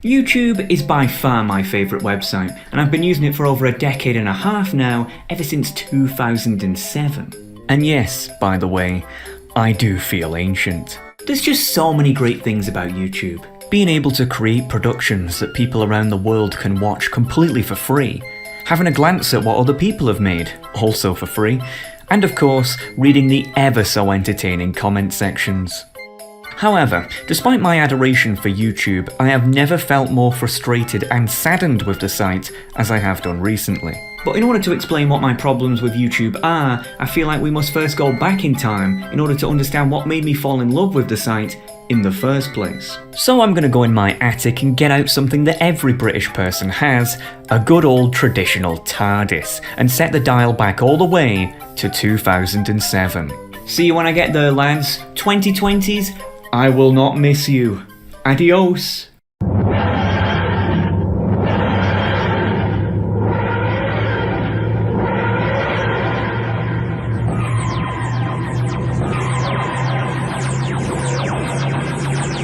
YouTube is by far my favourite website, and I've been using it for over a decade and a half now, ever since 2007. And yes, by the way, I do feel ancient. There's just so many great things about YouTube. Being able to create productions that people around the world can watch completely for free, having a glance at what other people have made, also for free, and of course, reading the ever so entertaining comment sections. However, despite my adoration for YouTube, I have never felt more frustrated and saddened with the site as I have done recently. But in order to explain what my problems with YouTube are, I feel like we must first go back in time in order to understand what made me fall in love with the site in the first place. So I'm gonna go in my attic and get out something that every British person has, a good old traditional TARDIS, and set the dial back all the way to 2007. See you when I get there, lads. 2020s, I will not miss you. Adios.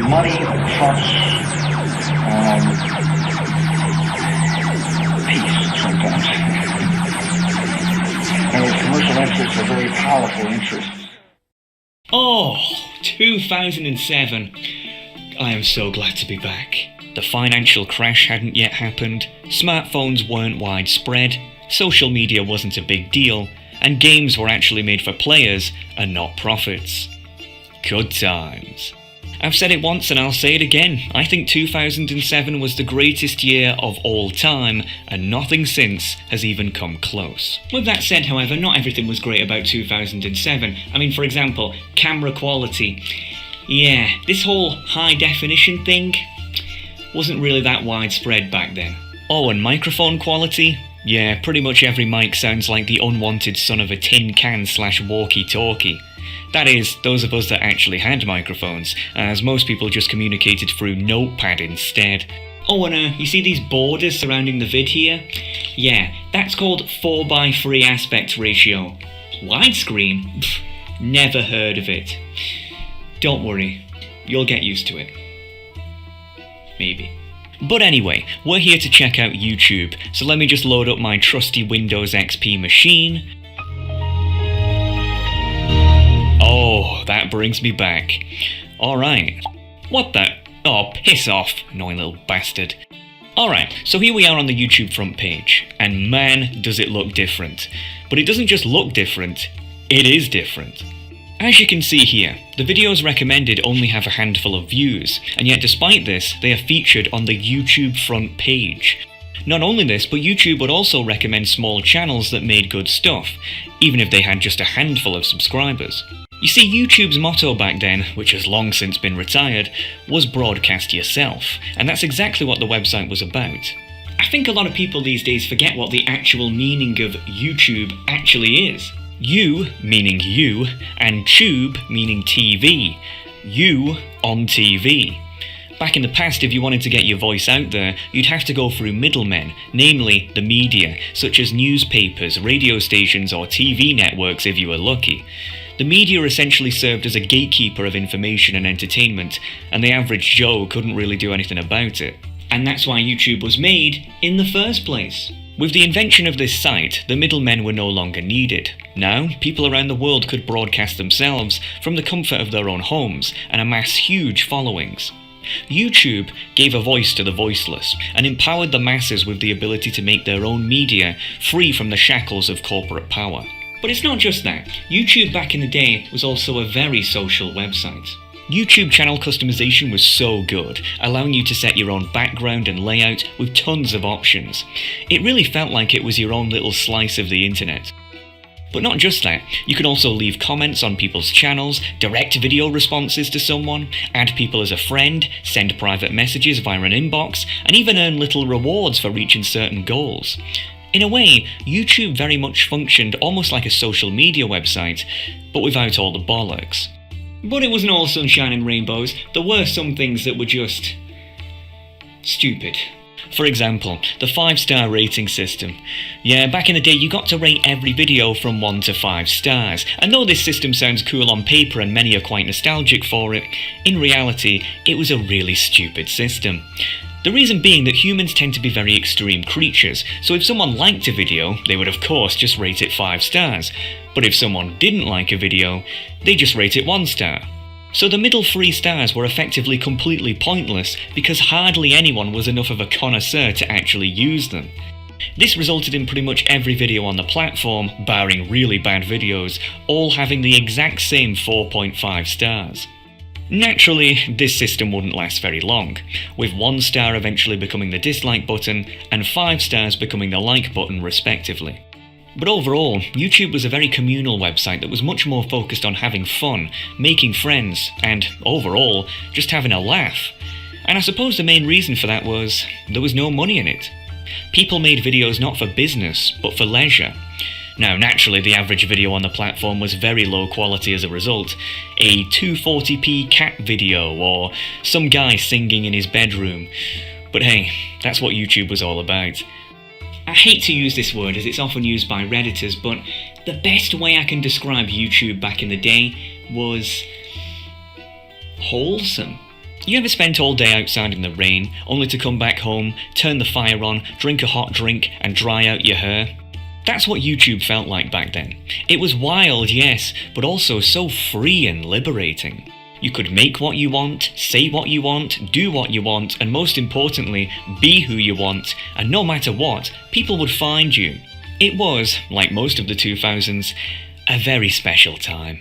Money, fuss, peace sometimes. And commercial interests are very powerful interests. Oh, 2007. I am so glad to be back. The financial crash hadn't yet happened, smartphones weren't widespread, social media wasn't a big deal, and games were actually made for players and not profits. Good times. I've said it once and I'll say it again. I think 2007 was the greatest year of all time, and nothing since has even come close. With that said, however, not everything was great about 2007. I mean, for example, camera quality. Yeah, this whole high definition thing wasn't really that widespread back then. Oh, and microphone quality? Yeah, pretty much every mic sounds like the unwanted son of a tin can / walkie-talkie. That is, those of us that actually had microphones, as most people just communicated through Notepad instead. Oh, and you see these borders surrounding the vid here? Yeah, that's called 4:3 aspect ratio. Widescreen? Pfft, never heard of it. Don't worry, you'll get used to it. Maybe. But anyway, we're here to check out YouTube, so let me just load up my trusty Windows XP machine. Oh, that brings me back. Alright. What the? Oh, piss off, annoying little bastard. Alright, so here we are on the YouTube front page, and man, does it look different. But it doesn't just look different, it is different. As you can see here, the videos recommended only have a handful of views, and yet despite this, they are featured on the YouTube front page. Not only this, but YouTube would also recommend small channels that made good stuff, even if they had just a handful of subscribers. You see, YouTube's motto back then, which has long since been retired, was broadcast yourself, and that's exactly what the website was about. I think a lot of people these days forget what the actual meaning of YouTube actually is. You meaning you, and tube meaning TV. You on TV. Back in the past, if you wanted to get your voice out there, you'd have to go through middlemen, namely the media, such as newspapers, radio stations, or TV networks if you were lucky. The media essentially served as a gatekeeper of information and entertainment, and the average Joe couldn't really do anything about it. And that's why YouTube was made in the first place. With the invention of this site, the middlemen were no longer needed. Now, people around the world could broadcast themselves from the comfort of their own homes and amass huge followings. YouTube gave a voice to the voiceless and empowered the masses with the ability to make their own media free from the shackles of corporate power. But it's not just that. YouTube back in the day was also a very social website. YouTube channel customization was so good, allowing you to set your own background and layout with tons of options. It really felt like it was your own little slice of the internet. But not just that, you could also leave comments on people's channels, direct video responses to someone, add people as a friend, send private messages via an inbox, and even earn little rewards for reaching certain goals. In a way, YouTube very much functioned almost like a social media website, but without all the bollocks. But it wasn't all sunshine and rainbows. There were some things that were just stupid. For example, the 5-star rating system. Yeah, back in the day you got to rate every video from 1 to 5 stars, and though this system sounds cool on paper and many are quite nostalgic for it, in reality it was a really stupid system. The reason being that humans tend to be very extreme creatures, so if someone liked a video, they would of course just rate it 5 stars, but if someone didn't like a video, they just rate it 1 star. So the middle 3 stars were effectively completely pointless because hardly anyone was enough of a connoisseur to actually use them. This resulted in pretty much every video on the platform, barring really bad videos, all having the exact same 4.5 stars. Naturally, this system wouldn't last very long, with 1 star eventually becoming the dislike button and 5 stars becoming the like button respectively. But overall, YouTube was a very communal website that was much more focused on having fun, making friends, and overall, just having a laugh. And I suppose the main reason for that was there was no money in it. People made videos not for business, but for leisure. Now, naturally, the average video on the platform was very low quality as a result. A 240p cat video, or some guy singing in his bedroom. But hey, that's what YouTube was all about. I hate to use this word as it's often used by Redditors, but the best way I can describe YouTube back in the day was wholesome. You ever spent all day outside in the rain, only to come back home, turn the fire on, drink a hot drink, and dry out your hair? That's what YouTube felt like back then. It was wild, yes, but also so free and liberating. You could make what you want, say what you want, do what you want, and most importantly, be who you want, and no matter what, people would find you. It was, like most of the 2000s, a very special time.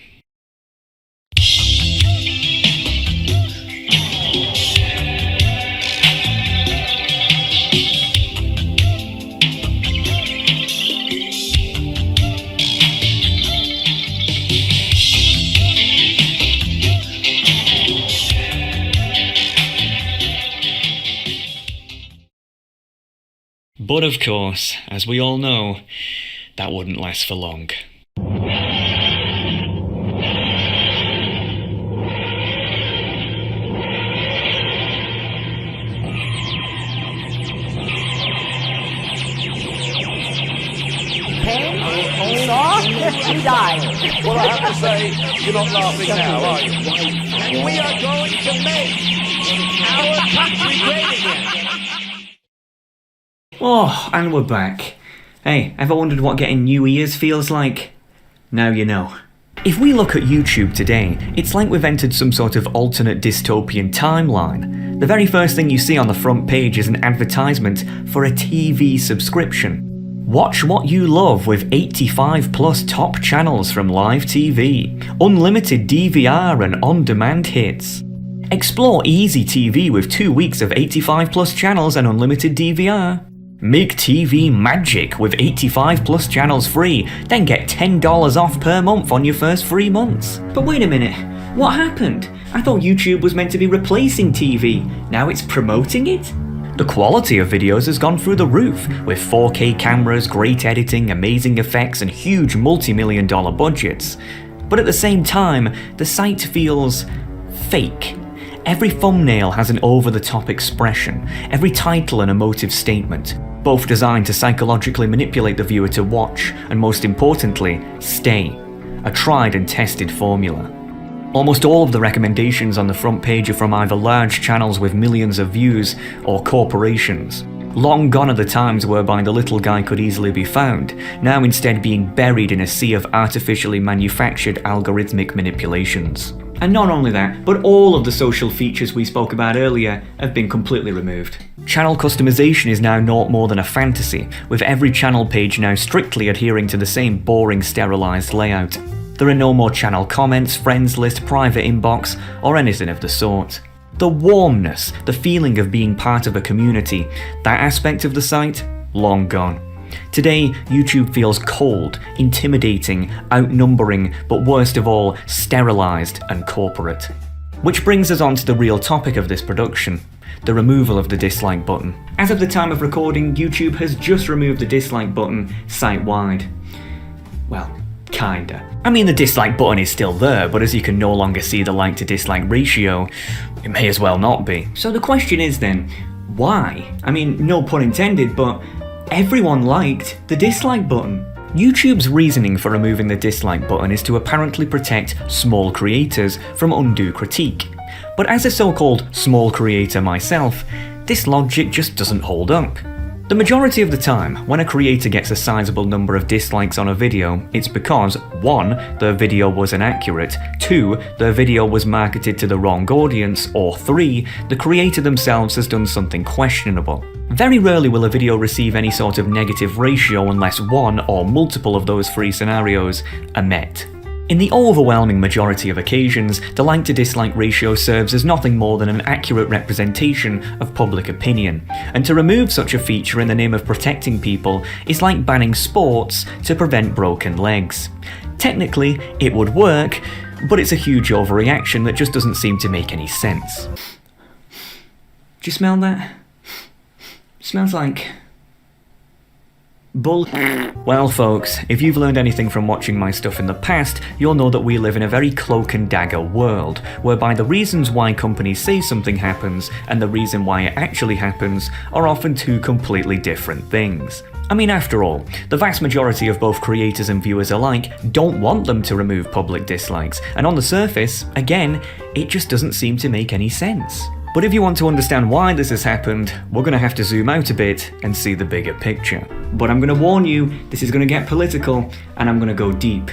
But of course, as we all know, that wouldn't last for long. And died. Well, I have to say, you're not laughing now, are you? And we are going to make our country great again. Oh, and we're back. Hey, ever wondered what getting new ears feels like? Now you know. If we look at YouTube today, it's like we've entered some sort of alternate dystopian timeline. The very first thing you see on the front page is an advertisement for a TV subscription. Watch what you love with 85 plus top channels from live TV, unlimited DVR and on-demand hits. Explore easy TV with 2 weeks of 85 plus channels and unlimited DVR. Make TV magic with 85 plus channels free, then get $10 off per month on your first 3 months. But wait a minute, what happened? I thought YouTube was meant to be replacing TV, now it's promoting it? The quality of videos has gone through the roof, with 4K cameras, great editing, amazing effects, and huge multi-million-dollar budgets. But at the same time, the site feels fake. Every thumbnail has an over-the-top expression, every title an emotive statement, both designed to psychologically manipulate the viewer to watch, and most importantly, stay. A tried and tested formula. Almost all of the recommendations on the front page are from either large channels with millions of views or corporations. Long gone are the times whereby the little guy could easily be found, now instead being buried in a sea of artificially manufactured algorithmic manipulations. And not only that, but all of the social features we spoke about earlier have been completely removed. Channel customization is now naught more than a fantasy, with every channel page now strictly adhering to the same boring, sterilized layout. There are no more channel comments, friends list, private inbox, or anything of the sort. The warmness, the feeling of being part of a community, that aspect of the site, long gone. Today, YouTube feels cold, intimidating, outnumbering, but worst of all, sterilized and corporate. Which brings us on to the real topic of this production, the removal of the dislike button. As of the time of recording, YouTube has just removed the dislike button site-wide. Well, kinda. I mean, the dislike button is still there, but as you can no longer see the like to dislike ratio, it may as well not be. So the question is then, why? I mean, no pun intended, but everyone liked the dislike button. YouTube's reasoning for removing the dislike button is to apparently protect small creators from undue critique. But as a so-called small creator myself, this logic just doesn't hold up. The majority of the time, when a creator gets a sizable number of dislikes on a video, it's because 1. Their video was inaccurate, 2. Their video was marketed to the wrong audience, or 3. The creator themselves has done something questionable. Very rarely will a video receive any sort of negative ratio unless one or multiple of those 3 scenarios are met. In the overwhelming majority of occasions, the like to dislike ratio serves as nothing more than an accurate representation of public opinion, and to remove such a feature in the name of protecting people is like banning sports to prevent broken legs. Technically, it would work, but it's a huge overreaction that just doesn't seem to make any sense. Do you smell that? Smells like bull. Well folks, if you've learned anything from watching my stuff in the past, you'll know that we live in a very cloak and dagger world, whereby the reasons why companies say something happens and the reason why it actually happens are often 2 completely different things. I mean, after all, the vast majority of both creators and viewers alike don't want them to remove public dislikes, and on the surface, again, it just doesn't seem to make any sense. But if you want to understand why this has happened, we're going to have to zoom out a bit and see the bigger picture. But I'm going to warn you, this is going to get political, and I'm going to go deep.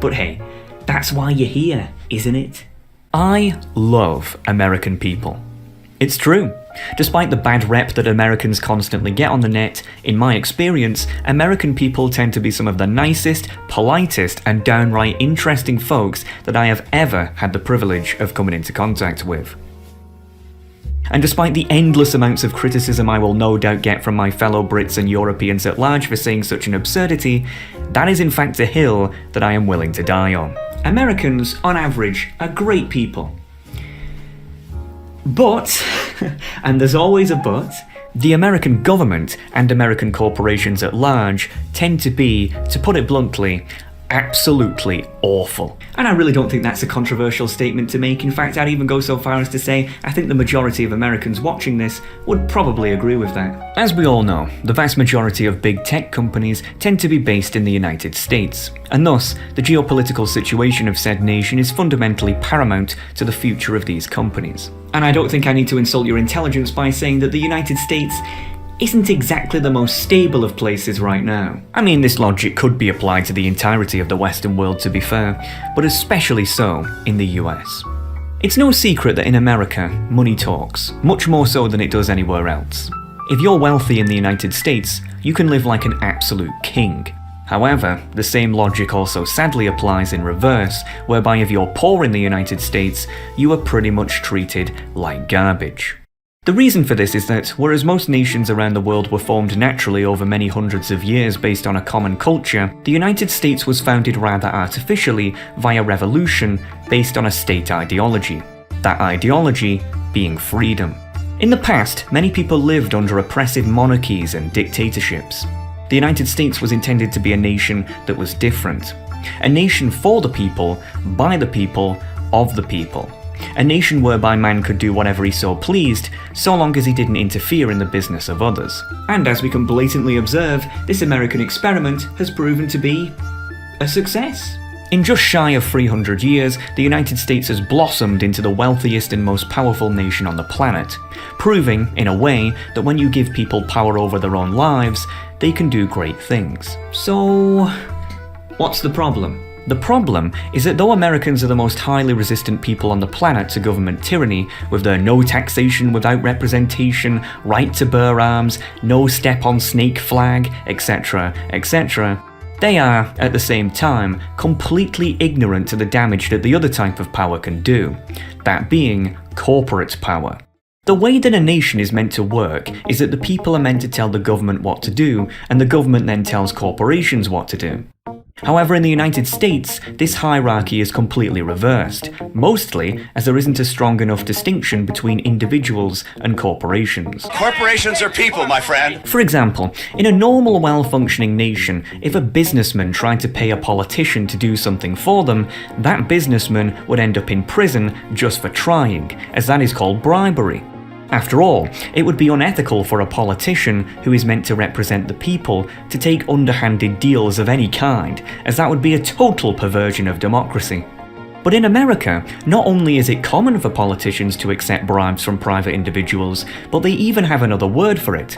But hey, that's why you're here, isn't it? I love American people. It's true. Despite the bad rep that Americans constantly get on the net, in my experience, American people tend to be some of the nicest, politest, and downright interesting folks that I have ever had the privilege of coming into contact with. And despite the endless amounts of criticism I will no doubt get from my fellow Brits and Europeans at large for saying such an absurdity, that is in fact a hill that I am willing to die on. Americans, on average, are great people. But, and there's always a but, the American government and American corporations at large tend to be, to put it bluntly, absolutely awful. And I really don't think that's a controversial statement to make. In fact, I'd even go so far as to say I think the majority of Americans watching this would probably agree with that. As we all know, the vast majority of big tech companies tend to be based in the United States, and thus the geopolitical situation of said nation is fundamentally paramount to the future of these companies. And I don't think I need to insult your intelligence by saying that the United States isn't exactly the most stable of places right now. I mean, this logic could be applied to the entirety of the Western world, to be fair, but especially so in the US. It's no secret that in America, money talks, much more so than it does anywhere else. If you're wealthy in the United States, you can live like an absolute king. However, the same logic also sadly applies in reverse, whereby if you're poor in the United States, you are pretty much treated like garbage. The reason for this is that, whereas most nations around the world were formed naturally over many hundreds of years based on a common culture, the United States was founded rather artificially via revolution based on a state ideology. That ideology being freedom. In the past, many people lived under oppressive monarchies and dictatorships. The United States was intended to be a nation that was different. A nation for the people, by the people, of the people. A nation whereby man could do whatever he so pleased, so long as he didn't interfere in the business of others. And as we can blatantly observe, this American experiment has proven to be a success. In just shy of 300 years, the United States has blossomed into the wealthiest and most powerful nation on the planet, proving, in a way, that when you give people power over their own lives, they can do great things. So, what's the problem? The problem is that though Americans are the most highly resistant people on the planet to government tyranny, with their no taxation without representation, right to bear arms, no step on snake flag, etc., etc., they are, at the same time, completely ignorant to the damage that the other type of power can do, that being corporate power. The way that a nation is meant to work is that the people are meant to tell the government what to do, and the government then tells corporations what to do. However, in the United States, this hierarchy is completely reversed, mostly as there isn't a strong enough distinction between individuals and corporations. Corporations are people, my friend. For example, in a normal, well-functioning nation, if a businessman tried to pay a politician to do something for them, that businessman would end up in prison just for trying, as that is called bribery. After all, it would be unethical for a politician who is meant to represent the people to take underhanded deals of any kind, as that would be a total perversion of democracy. But in America, not only is it common for politicians to accept bribes from private individuals, but they even have another word for it: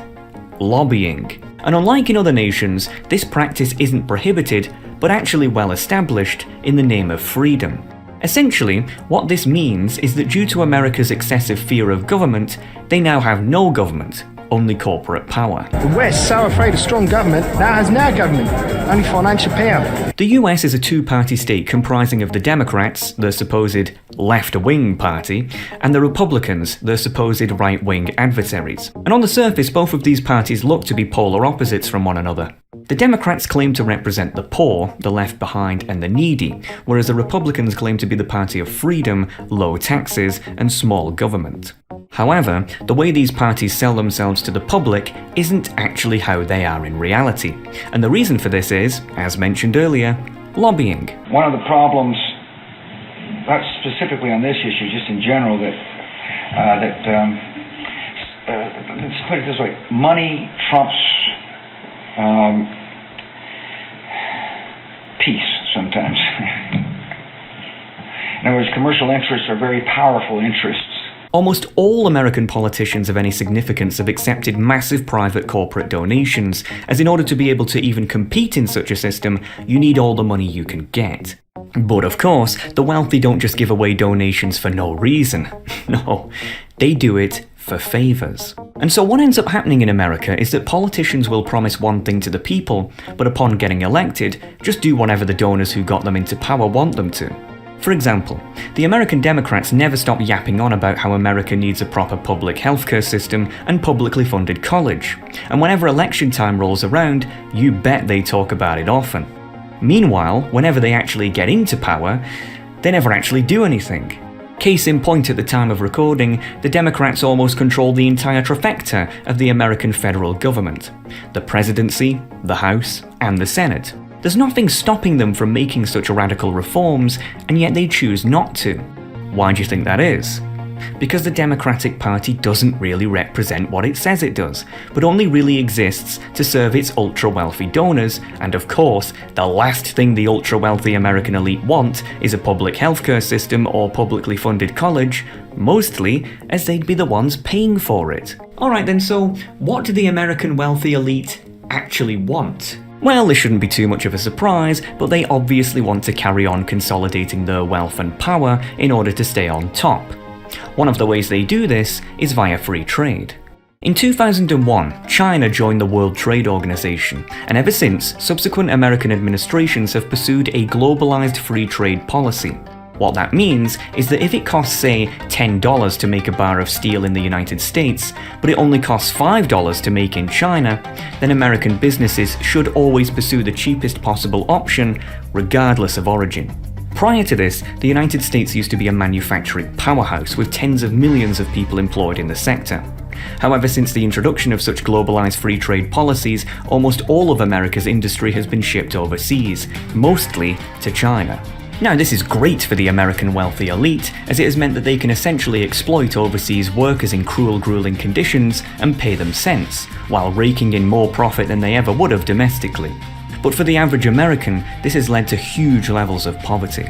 lobbying. And unlike in other nations, this practice isn't prohibited, but actually well established in the name of freedom. Essentially, what this means is that due to America's excessive fear of government, they now have no government, only corporate power. The West, so afraid of strong government, now has no government, only financial power. The US is a two-party state comprising of the Democrats, the supposed left-wing party, and the Republicans, the supposed right-wing adversaries. And on the surface, both of these parties look to be polar opposites from one another. The Democrats claim to represent the poor, the left behind, and the needy, whereas the Republicans claim to be the party of freedom, low taxes, and small government. However, the way these parties sell themselves to the public isn't actually how they are in reality. And the reason for this is, as mentioned earlier, lobbying. One of the problems, not specifically on this issue, just in general, let's put it this way, money trumps peace sometimes. In other words, commercial interests are very powerful interests. Almost all American politicians of any significance have accepted massive private corporate donations, as in order to be able to even compete in such a system, you need all the money you can get. But of course, the wealthy don't just give away donations for no reason. No, they do it for favours. And so what ends up happening in America is that politicians will promise one thing to the people, but upon getting elected, just do whatever the donors who got them into power want them to. For example, the American Democrats never stop yapping on about how America needs a proper public healthcare system and publicly funded college, and whenever election time rolls around, you bet they talk about it often. Meanwhile, whenever they actually get into power, they never actually do anything. Case in point, at the time of recording, the Democrats almost control the entire trifecta of the American federal government: the presidency, the House, and the Senate. There's nothing stopping them from making such radical reforms, and yet they choose not to. Why do you think that is? Because the Democratic Party doesn't really represent what it says it does, but only really exists to serve its ultra-wealthy donors, and of course, the last thing the ultra-wealthy American elite want is a public healthcare system or publicly funded college, mostly as they'd be the ones paying for it. Alright then, so what do the American wealthy elite actually want? Well, this shouldn't be too much of a surprise, but they obviously want to carry on consolidating their wealth and power in order to stay on top. One of the ways they do this is via free trade. In 2001, China joined the World Trade Organization, and ever since, subsequent American administrations have pursued a globalized free trade policy. What that means is that if it costs, say, $10 to make a bar of steel in the United States, but it only costs $5 to make in China, then American businesses should always pursue the cheapest possible option, regardless of origin. Prior to this, the United States used to be a manufacturing powerhouse with tens of millions of people employed in the sector. However, since the introduction of such globalized free trade policies, almost all of America's industry has been shipped overseas, mostly to China. Now, this is great for the American wealthy elite, as it has meant that they can essentially exploit overseas workers in cruel, grueling conditions and pay them cents, while raking in more profit than they ever would have domestically. But for the average American, this has led to huge levels of poverty.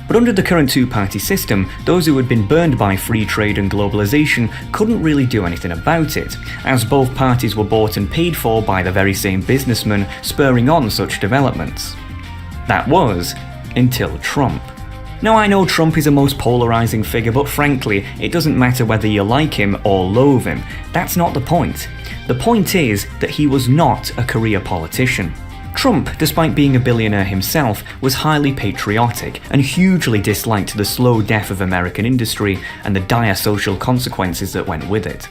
But under the current two-party system, those who had been burned by free trade and globalization couldn't really do anything about it, as both parties were bought and paid for by the very same businessmen spurring on such developments. That was until Trump. Now, I know Trump is a most polarizing figure, but frankly, it doesn't matter whether you like him or loathe him. That's not the point. The point is that he was not a career politician. Trump, despite being a billionaire himself, was highly patriotic and hugely disliked the slow death of American industry and the dire social consequences that went with it.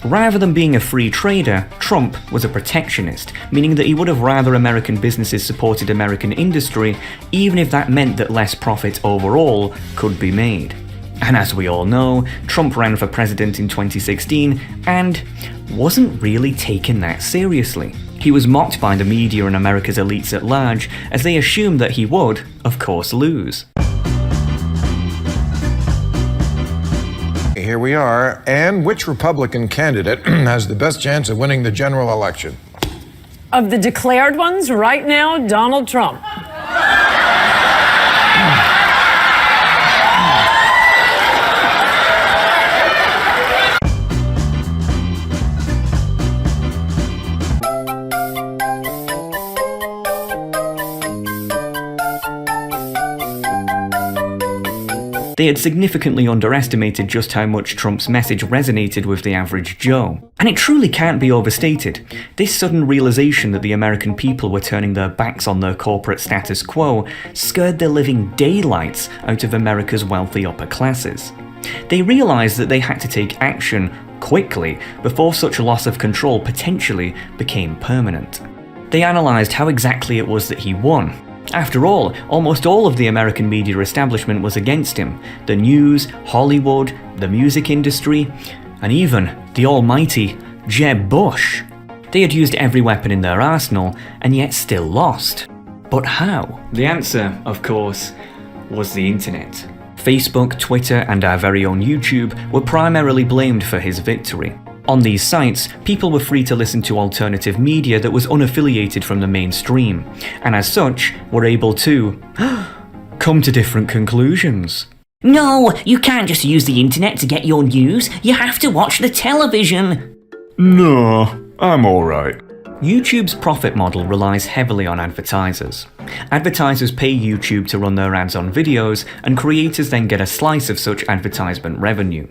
Rather than being a free trader, Trump was a protectionist, meaning that he would have rather American businesses supported American industry, even if that meant that less profit overall could be made. And as we all know, Trump ran for president in 2016 and wasn't really taken that seriously. He was mocked by the media and America's elites at large, as they assumed that he would, of course, lose. Here we are. And which Republican candidate has the best chance of winning the general election? Of the declared ones, right now, Donald Trump. They had significantly underestimated just how much Trump's message resonated with the average Joe. And it truly can't be overstated. This sudden realization that the American people were turning their backs on their corporate status quo scared the living daylights out of America's wealthy upper classes. They realized that they had to take action quickly before such a loss of control potentially became permanent. They analysed how exactly it was that he won. After all, almost all of the American media establishment was against him. The news, Hollywood, the music industry, and even the almighty Jeb Bush. They had used every weapon in their arsenal and yet still lost. But how? The answer, of course, was the internet. Facebook, Twitter, and our very own YouTube were primarily blamed for his victory. On these sites, people were free to listen to alternative media that was unaffiliated from the mainstream, and as such, were able to come to different conclusions. No, you can't just use the internet to get your news. You have to watch the television. No, I'm alright. YouTube's profit model relies heavily on advertisers. Advertisers pay YouTube to run their ads on videos, and creators then get a slice of such advertisement revenue.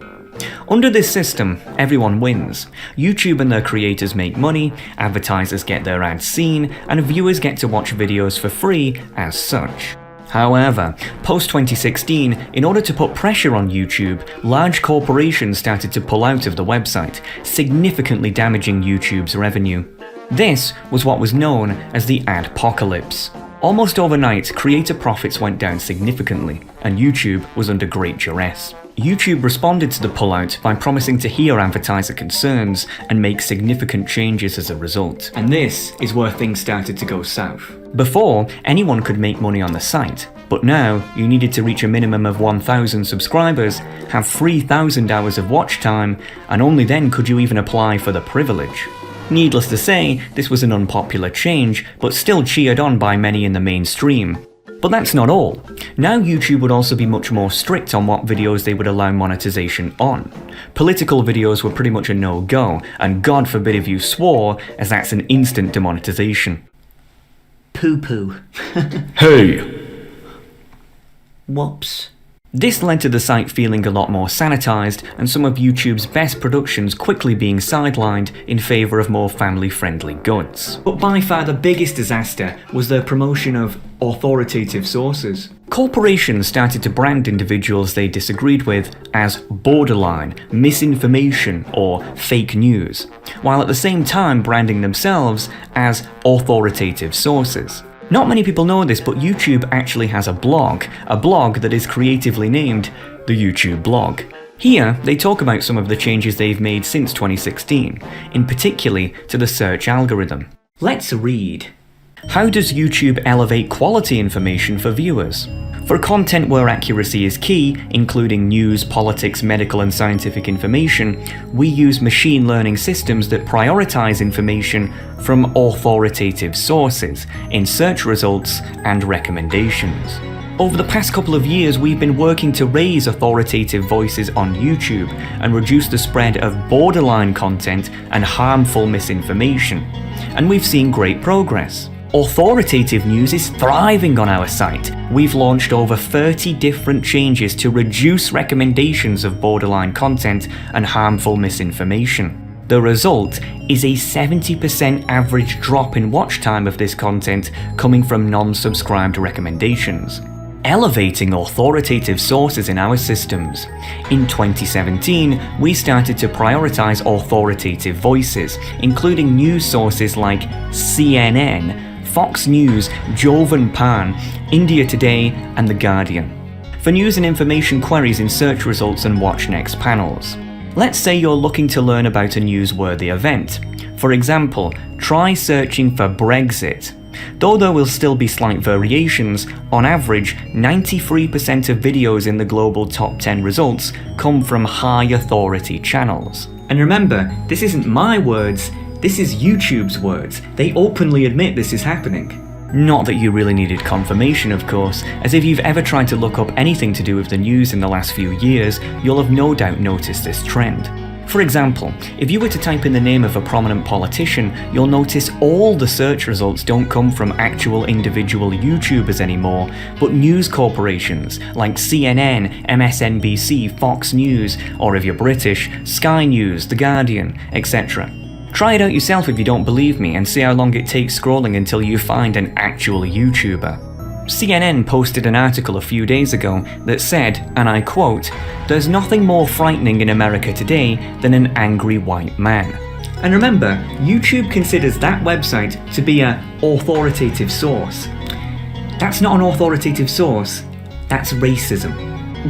Under this system, everyone wins. YouTube and their creators make money, advertisers get their ads seen, and viewers get to watch videos for free as such. However, post-2016, in order to put pressure on YouTube, large corporations started to pull out of the website, significantly damaging YouTube's revenue. This was what was known as the adpocalypse. Almost overnight, creator profits went down significantly, and YouTube was under great duress. YouTube responded to the pullout by promising to hear advertiser concerns and make significant changes as a result. And this is where things started to go south. Before, anyone could make money on the site, but now you needed to reach a minimum of 1,000 subscribers, have 3,000 hours of watch time, and only then could you even apply for the privilege. Needless to say, this was an unpopular change, but still cheered on by many in the mainstream. But that's not all. Now YouTube would also be much more strict on what videos they would allow monetization on. Political videos were pretty much a no-go, and God forbid if you swore, as that's an instant demonetization. Poo-poo. Hey! Whoops. This led to the site feeling a lot more sanitized, and some of YouTube's best productions quickly being sidelined in favor of more family-friendly goods. But by far the biggest disaster was their promotion of authoritative sources. Corporations started to brand individuals they disagreed with as borderline, misinformation, or fake news, while at the same time branding themselves as authoritative sources. Not many people know this, but YouTube actually has a blog that is creatively named the YouTube blog. Here, they talk about some of the changes they've made since 2016, in particular to the search algorithm. Let's read. How does YouTube elevate quality information for viewers? For content where accuracy is key, including news, politics, medical and scientific information, we use machine learning systems that prioritize information from authoritative sources in search results and recommendations. Over the past couple of years, we've been working to raise authoritative voices on YouTube and reduce the spread of borderline content and harmful misinformation. And we've seen great progress. Authoritative news is thriving on our site. We've launched over 30 different changes to reduce recommendations of borderline content and harmful misinformation. The result is a 70% average drop in watch time of this content coming from non-subscribed recommendations. Elevating authoritative sources in our systems. In 2017, we started to prioritize authoritative voices, including news sources like CNN, Fox News, Jovan Pan, India Today, and The Guardian, for news and information queries in search results and watch next panels. Let's say you're looking to learn about a newsworthy event. For example, try searching for Brexit. Though there will still be slight variations, on average, 93% of videos in the global top 10 results come from high authority channels. And remember, this isn't my words, this is YouTube's words. They openly admit this is happening. Not that you really needed confirmation, of course, as if you've ever tried to look up anything to do with the news in the last few years, you'll have no doubt noticed this trend. For example, if you were to type in the name of a prominent politician, you'll notice all the search results don't come from actual individual YouTubers anymore, but news corporations like CNN, MSNBC, Fox News, or if you're British, Sky News, The Guardian, etc. Try it out yourself if you don't believe me and see how long it takes scrolling until you find an actual YouTuber. CNN posted an article a few days ago that said, and I quote, "There's nothing more frightening in America today than an angry white man." And remember, YouTube considers that website to be an authoritative source. That's not an authoritative source, that's racism.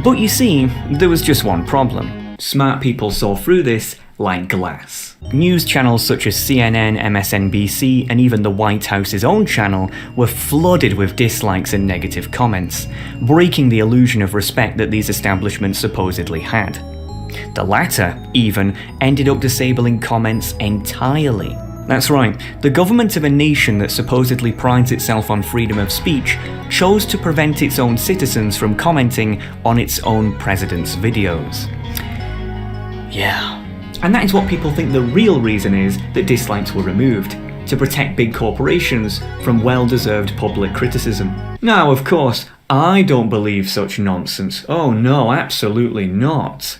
But you see, there was just one problem. Smart people saw through this like glass. News channels such as CNN, MSNBC, and even the White House's own channel were flooded with dislikes and negative comments, breaking the illusion of respect that these establishments supposedly had. The latter, even, ended up disabling comments entirely. That's right, the government of a nation that supposedly prides itself on freedom of speech chose to prevent its own citizens from commenting on its own president's videos. Yeah. And that is what people think the real reason is that dislikes were removed, to protect big corporations from well-deserved public criticism. Now, of course, I don't believe such nonsense. Oh no, absolutely not.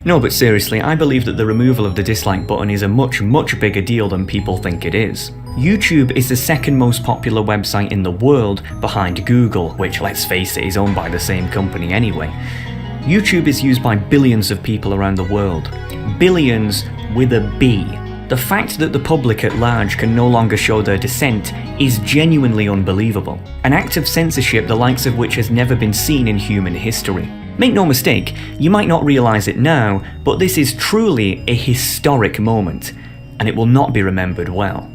No, but seriously, I believe that the removal of the dislike button is a much, much bigger deal than people think it is. YouTube is the second most popular website in the world behind Google, which, let's face it, is owned by the same company anyway. YouTube is used by billions of people around the world. Billions with a B. The fact that the public at large can no longer show their dissent is genuinely unbelievable. An act of censorship the likes of which has never been seen in human history. Make no mistake, you might not realise it now, but this is truly a historic moment, and it will not be remembered well.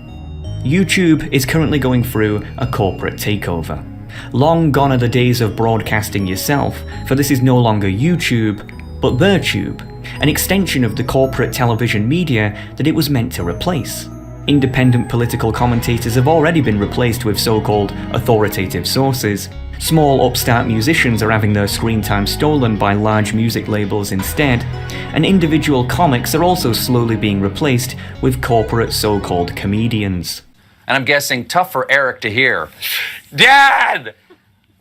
YouTube is currently going through a corporate takeover. Long gone are the days of broadcasting yourself, for this is no longer YouTube, but TheTube, an extension of the corporate television media that it was meant to replace. Independent political commentators have already been replaced with so-called authoritative sources. Small upstart musicians are having their screen time stolen by large music labels instead, and individual comics are also slowly being replaced with corporate so-called comedians. And I'm guessing tough for Eric to hear. Dad!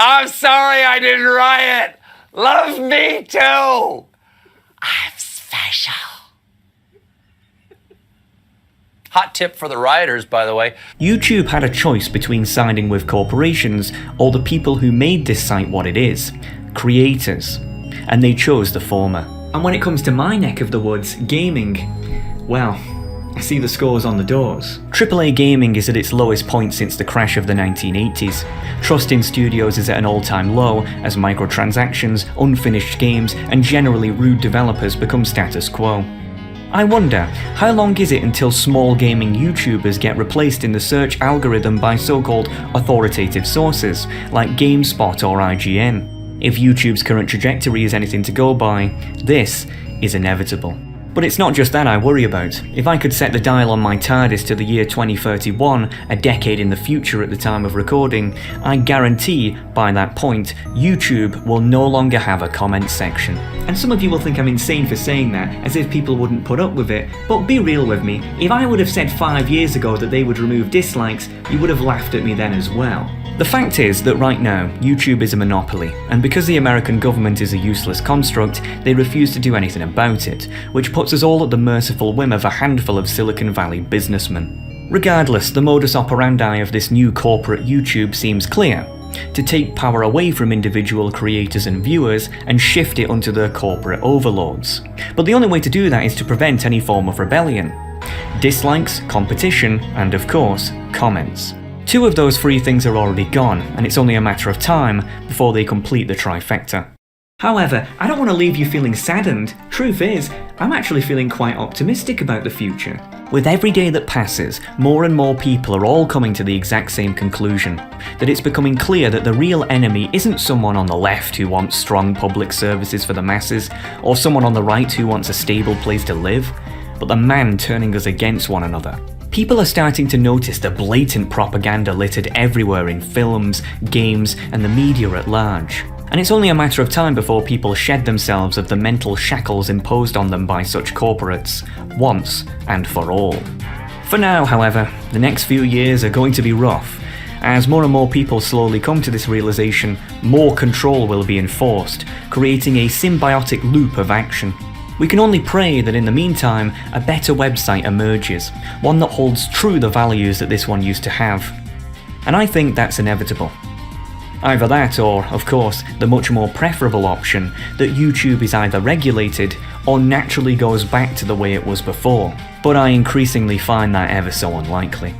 I'm sorry I didn't riot! Love me too! I'm special. Hot tip for the rioters, by the way. YouTube had a choice between siding with corporations or the people who made this site what it is, creators, and they chose the former. And when it comes to my neck of the woods, gaming, well, I see the scores on the doors. AAA gaming is at its lowest point since the crash of the 1980s. Trust in studios is at an all-time low as microtransactions, unfinished games, and generally rude developers become status quo. I wonder, how long is it until small gaming YouTubers get replaced in the search algorithm by so-called authoritative sources, like GameSpot or IGN? If YouTube's current trajectory is anything to go by, this is inevitable. But it's not just that I worry about. If I could set the dial on my TARDIS to the year 2031, a decade in the future at the time of recording, I guarantee, by that point, YouTube will no longer have a comment section. And some of you will think I'm insane for saying that, as if people wouldn't put up with it, but be real with me, if I would have said 5 years ago that they would remove dislikes, you would have laughed at me then as well. The fact is that right now, YouTube is a monopoly, and because the American government is a useless construct, they refuse to do anything about it, which puts us all at the merciful whim of a handful of Silicon Valley businessmen. Regardless, the modus operandi of this new corporate YouTube seems clear: to take power away from individual creators and viewers and shift it onto their corporate overlords. But the only way to do that is to prevent any form of rebellion. Dislikes, competition, and of course, comments. 2 of those 3 things are already gone, and it's only a matter of time before they complete the trifecta. However, I don't want to leave you feeling saddened. Truth is, I'm actually feeling quite optimistic about the future. With every day that passes, more and more people are all coming to the exact same conclusion, that it's becoming clear that the real enemy isn't someone on the left who wants strong public services for the masses, or someone on the right who wants a stable place to live, but the man turning us against one another. People are starting to notice the blatant propaganda littered everywhere in films, games, and the media at large. And it's only a matter of time before people shed themselves of the mental shackles imposed on them by such corporates, once and for all. For now, however, the next few years are going to be rough. As more and more people slowly come to this realization, more control will be enforced, creating a symbiotic loop of action. We can only pray that in the meantime, a better website emerges, one that holds true the values that this one used to have. And I think that's inevitable. Either that or, of course, the much more preferable option that YouTube is either regulated or naturally goes back to the way it was before. But I increasingly find that ever so unlikely.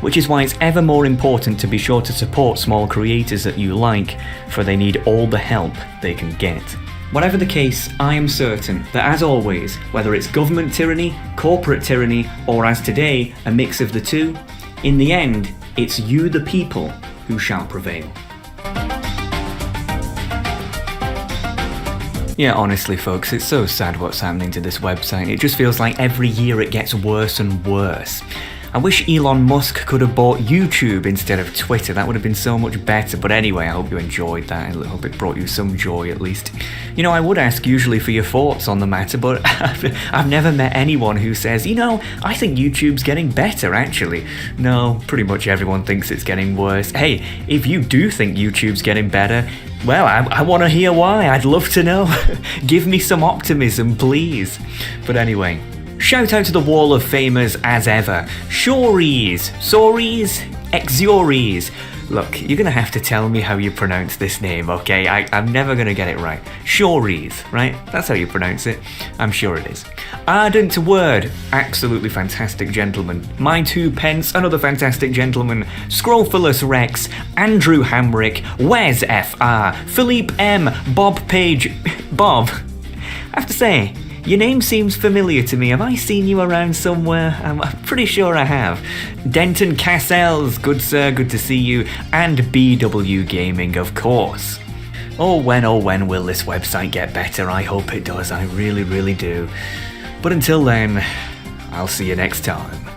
Which is why it's ever more important to be sure to support small creators that you like, for they need all the help they can get. Whatever the case, I am certain that as always, whether it's government tyranny, corporate tyranny, or as today, a mix of the two, in the end, it's you the people who shall prevail. Yeah, honestly folks, it's so sad what's happening to this website. It just feels like every year it gets worse and worse. I wish Elon Musk could have bought YouTube instead of Twitter. That would have been so much better. But anyway, I hope you enjoyed that. I hope it brought you some joy at least. You know, I would ask usually for your thoughts on the matter, but I've never met anyone who says, you know, I think YouTube's getting better actually. No, pretty much everyone thinks it's getting worse. Hey, if you do think YouTube's getting better, well, I want to hear why. I'd love to know. Give me some optimism, please. But anyway, shout out to the Wall of Famers as ever. Shories, Sories, Exuries. Look, you're going to have to tell me how you pronounce this name, okay? I'm never going to get it right. Shories, right? That's how you pronounce it. I'm sure it is. Ardent Word, absolutely fantastic gentleman. My 2 pence, another fantastic gentleman. Scrollphilus Rex, Andrew Hamrick, Wes FR, Philippe M, Bob Page. Bob, I have to say, your name seems familiar to me. Have I seen you around somewhere? I'm pretty sure I have. Denton Cassels, good sir, good to see you. And BW Gaming, of course. Oh, when will this website get better? I hope it does. I really, really do. But until then, I'll see you next time.